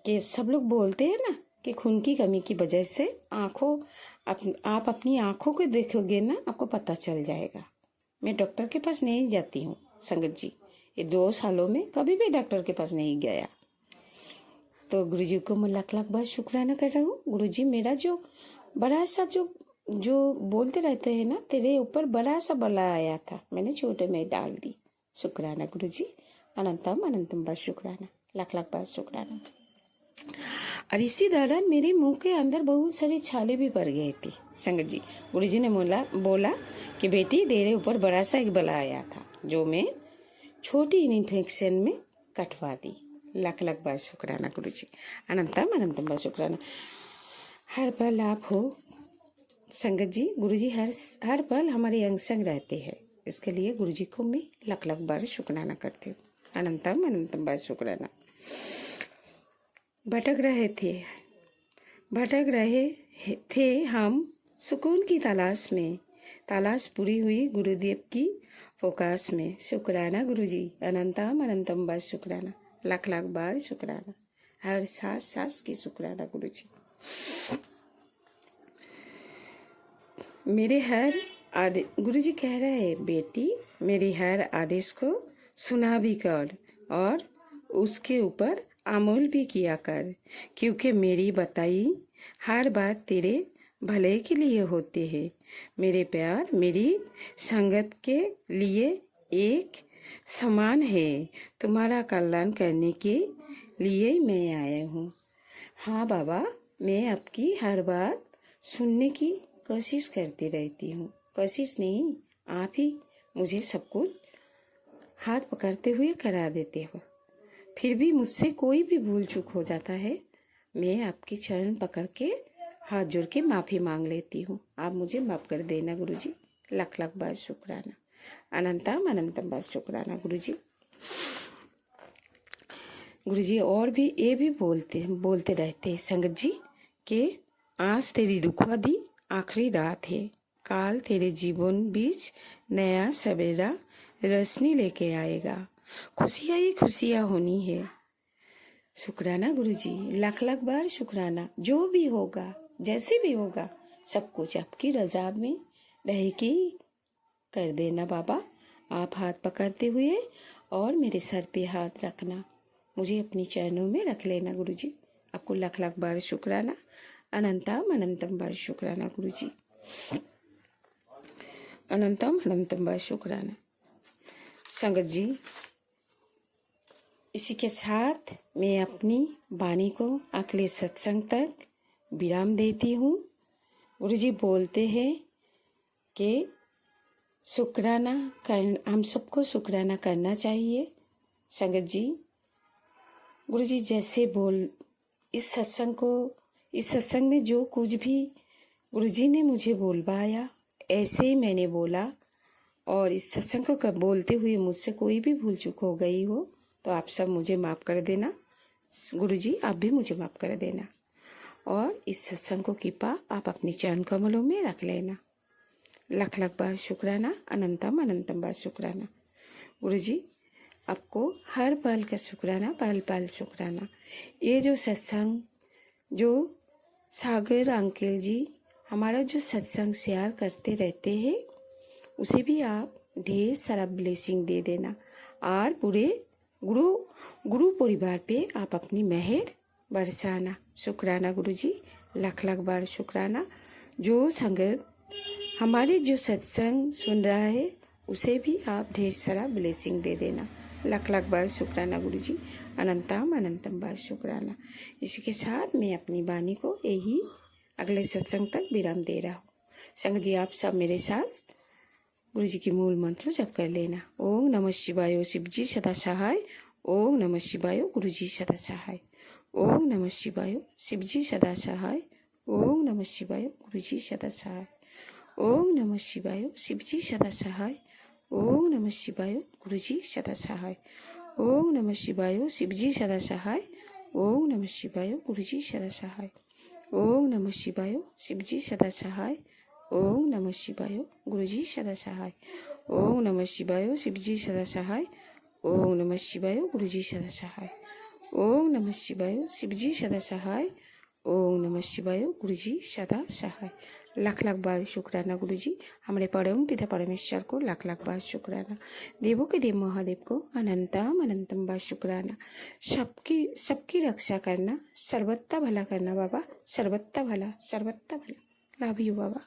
कि सब लोग बोलते हैं ना कि खून की कमी की वजह से आप अपनी आंखों को देखोगे ना, आपको पता चल जाएगा। मैं डॉक्टर के पास नहीं जाती हूँ संगत जी, ये 2 सालों में कभी भी डॉक्टर के पास नहीं गया। तो गुरुजी को मैं लाख लाख बार शुक्राना कर रहा हूँ। गुरुजी मेरा जो बड़ा सा जो बोलते रहते हैं ना, तेरे ऊपर बड़ा सा बला आया था, मैंने छोटे में डाल दी। शुक्राना गुरुजी, अनंतम अनंतम बार शुक्राना, लाख लाख बार शुक्राना। और इसी दौरान मेरे मुंह के अंदर बहुत सारे छाले भी पड़ गए थे संगत जी। गुरुजी ने बोला कि बेटी तेरे ऊपर बड़ा सा एक बला आया था, जो मैं छोटी इन्फेक्शन में कटवा दी। लाख लाख बार शुक्राना गुरुजी, अनंतम अनंतम बार शुक्राना। हर पल आप हो संगत जी। गुरुजी हर पल हमारे अंग संग रहते हैं, इसके लिए गुरुजी को मैं लाख लाख बार शुक्राना करती हूँ। अनंतम अनंतम बार शुक्राना। भटक रहे थे हम सुकून की तलाश में, तलाश पूरी हुई गुरुदेव की फोकस में। शुक्राना गुरुजी, अनंतम अनंतम बार शुक्राना, लाख लाख बार शुक्राना। हर सांस की शुक्राना गुरुजी। गुरुजी कह रहे हैं, बेटी मेरे हर आदेश को सुना भी कर और उसके ऊपर अमल भी किया कर, क्योंकि मेरी बताई हर बात तेरे भले के लिए होते हैं। मेरे प्यार मेरी संगत के लिए एक समान है, तुम्हारा कल्याण करने के लिए मैं आया हूँ। हाँ बाबा, मैं आपकी हर बात सुनने की कोशिश करती रहती हूँ। कोशिश नहीं, आप ही मुझे सब कुछ हाथ पकड़ते हुए करा देते हो। फिर भी मुझसे कोई भी भूल चूक हो जाता है, मैं आपकी चरण पकड़ के हाथ जोड़ के माफ़ी मांग लेती हूँ। आप मुझे माफ़ कर देना गुरुजी, लाख लाख बार शुक्राना, अनंतम अनंतम बार शुक्राना गुरुजी। गुरुजी और भी ये भी बोलते रहते हैं संगत जी कि आज तेरी दुखा दी आखिरी रात है, काल तेरे जीवन बीच नया सवेरा रोशनी लेके आएगा, खुशियाँ ही खुशियाँ होनी है। शुक्राना गुरुजी, लाख लाख बार शुक्राना। जो भी होगा, जैसे भी होगा, सब कुछ आपकी रजा में रहेगी कर देना बाबा। आप हाथ पकड़ते हुए और मेरे सर पे हाथ रखना, मुझे अपनी चरणों में रख लेना गुरुजी। आपको लाख लाख बार शुक्राना, अनंतम अनंतम बार शुक्राना गुरुजी, अनंतम अनंतम बार शुक्राना। संगत जी, इसी के साथ मैं अपनी वाणी को अगले सत्संग तक विराम देती हूँ। गुरुजी बोलते हैं कि हम सबको शुक्राना करना चाहिए। संगत जी, गुरुजी जैसे इस सत्संग में जो कुछ भी गुरुजी ने मुझे बोलवाया, ऐसे ही मैंने बोला। और इस सत्संग को बोलते हुए मुझसे कोई भी भूल चूक हो गई हो तो आप सब मुझे माफ़ कर देना। गुरुजी आप भी मुझे माफ़ कर देना, और इस सत्संग को कृपा आप अपने चरण कमलों में रख लेना। लाख लाख बार शुक्राना, अनंतम अनंतम बार शुक्राना। गुरुजी आपको हर पल का शुक्राना, पल पल शुक्राना। ये जो सत्संग, जो सागर अंकल जी हमारा जो सत्संग शेयर करते रहते हैं, उसे भी आप ढेर सारा ब्लेसिंग दे देना, और पूरे गुरु परिवार पे आप अपनी मेहर बरसाना। शुक्राना गुरुजी, लाख लाख बार शुक्राना। जो संगत हमारे जो सत्संग सुन रहा है, उसे भी आप ढेर सारा ब्लेसिंग दे देना। लाख लाख बार शुक्राना गुरुजी, अनंतम अनंतम बार शुक्राना। इसी के साथ मैं अपनी वाणी को यही अगले सत्संग तक विराम दे रहा हूँ। संगत जी आप सब मेरे साथ गुरुजी की मूल मंत्र जप कर लेना। ओम नमः शिवाय, शिव जी सदा सहाय। ओम नमः शिवाय, गुरुजी सदा सहाय। ओम नमः शिवाय, शिव जी सदा सहाय। ओम नमः शिवाय, गुरुजी सदा सहाय। ओम नमः शिवाय, शिव जी सदा सहाय। ओम नमः शिवाय गुरुजी सदा सहाय। ओम नमः शिवाय शिवजी सदा सहाय। ओम नमः शिवाय गुरुजी सदा सहाय। ओम नमः शिवाय शिवजी सदा सहाय। ओम नमः शिवाय गुरुजी सदा सहाय। ओम नमः शिवाय शिवजी सदा सहाय। ओम नमः शिवाय गुरुजी सदा सहाय। ओम नमः शिवाय शिवजी सदा सहाय। ओम नमः शिवाय गुरुजी सदा सहाय। लाख लाख बार शुक्राना गुरुजी। हमारे परम पिता परमेश्वर को लाख लाख बार शुक्राना। देवों के देव महादेव को अनंतम अनंतम बार शुक्राना। सबकी रक्षा करना, सर्वत्र भला करना बाबा, सर्वत्र भला, सर्वत्र भला। Love you Baba.